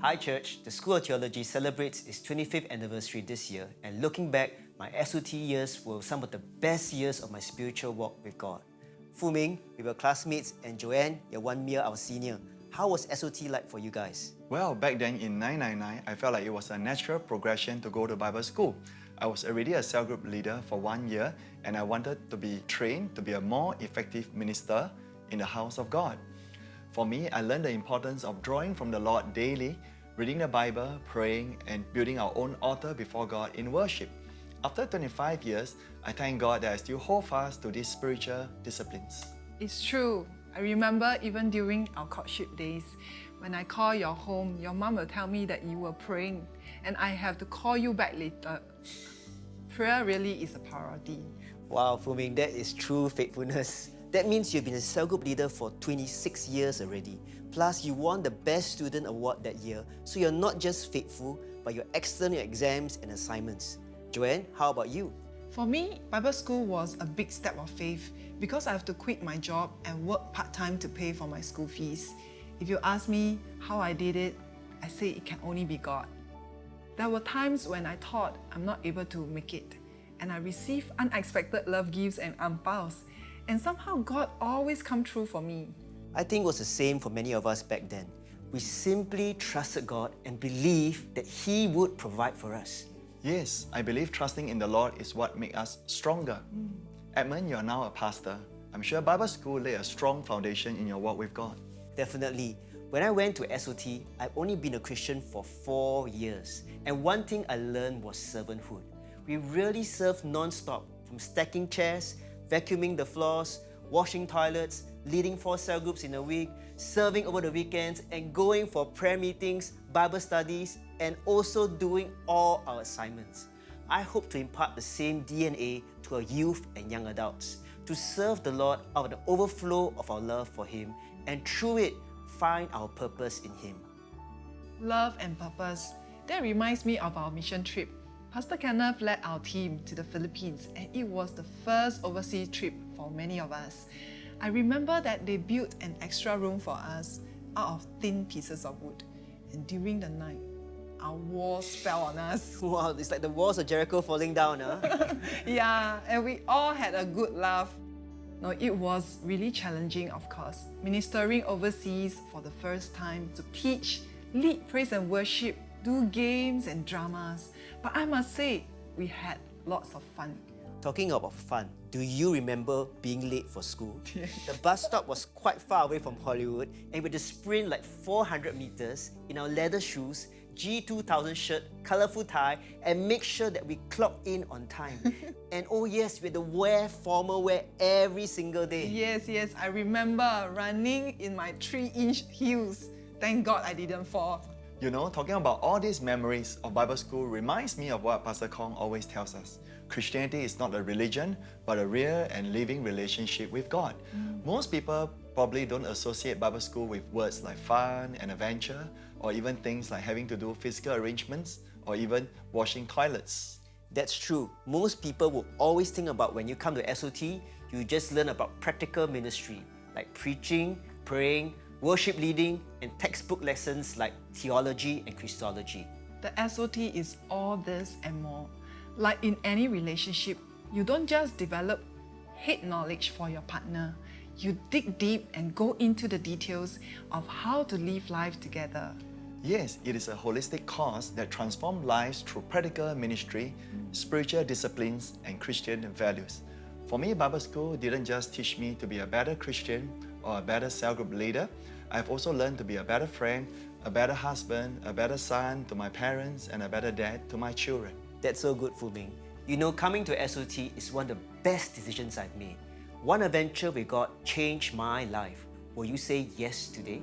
Hi Church, the School of Theology celebrates its 25th anniversary this year, and looking back, my SOT years were some of the best years of my spiritual walk with God. Fuming, we were classmates, and Joanne, you're 1 year our senior. How was SOT like for you guys? Well, back then in 999, I felt like it was a natural progression to go to Bible school. I was already a cell group leader for 1 year, and I wanted to be trained to be a more effective minister in the house of God. For me, I learned the importance of drawing from the Lord daily, reading the Bible, praying, and building our own altar before God in worship. After 25 years, I thank God that I still hold fast to these spiritual disciplines. It's true. I remember even during our courtship days, when I call your home, your mom will tell me that you were praying, and I have to call you back later. Prayer really is a priority. Wow, Fuming, that is true faithfulness. That means you've been a cell group leader for 26 years already. Plus, you won the Best Student Award that year, so you're not just faithful, but you're excellent in exams and assignments. Joanne, how about you? For me, Bible school was a big step of faith because I have to quit my job and work part-time to pay for my school fees. If you ask me how I did it, I say it can only be God. There were times when I thought I'm not able to make it, and I received unexpected love gifts and angpaos, and somehow God always come through for me. I think it was the same for many of us back then. We simply trusted God and believed that He would provide for us. Yes, I believe trusting in the Lord is what makes us stronger. Edmund, you are now a pastor. I'm sure Bible school laid a strong foundation in your walk with God. Definitely. When I went to SOT, I've only been a Christian for 4 years. And one thing I learned was servanthood. We really served non-stop, from stacking chairs, vacuuming the floors, washing toilets, leading 4 cell groups in a week, serving over the weekends, and going for prayer meetings, Bible studies, and also doing all our assignments. I hope to impart the same DNA to our youth and young adults, to serve the Lord out of the overflow of our love for Him, and through it, find our purpose in Him. Love and purpose. That reminds me of our mission trip. Pastor Kenneth led our team to the Philippines, and it was the first overseas trip for many of us. I remember that they built an extra room for us out of thin pieces of wood. And during the night, our walls fell on us. Wow, it's like the walls of Jericho falling down, huh? Yeah, and we all had a good laugh. No, it was really challenging, of course, ministering overseas for the first time, to teach, lead praise and worship, do games and dramas. But I must say, we had lots of fun. Talking about fun, do you remember being late for school? The bus stop was quite far away from Hollywood, and we had to sprint like 400 meters in our leather shoes, G2000 shirt, colourful tie, and make sure that we clock in on time. And oh yes, we had to wear formal wear every single day. Yes, I remember running in my 3-inch heels. Thank God I didn't fall. You know, talking about all these memories of Bible school reminds me of what Pastor Kong always tells us. Christianity is not a religion, but a real and living relationship with God. Most people probably don't associate Bible school with words like fun and adventure, or even things like having to do physical arrangements, or even washing toilets. That's true. Most people will always think about when you come to SOT, you just learn about practical ministry, like preaching, praying, worship leading, and textbook lessons like theology and Christology. The SOT is all this and more. Like in any relationship, you don't just develop head knowledge for your partner. You dig deep and go into the details of how to live life together. Yes, it is a holistic course that transforms lives through practical ministry, spiritual disciplines, and Christian values. For me, Bible school didn't just teach me to be a better Christian or a better cell group leader. I've also learned to be a better friend, a better husband, a better son to my parents, and a better dad to my children. That's so good, Fuming. You know, coming to SOT is one of the best decisions I've made. One adventure with God changed my life. Will you say yes today?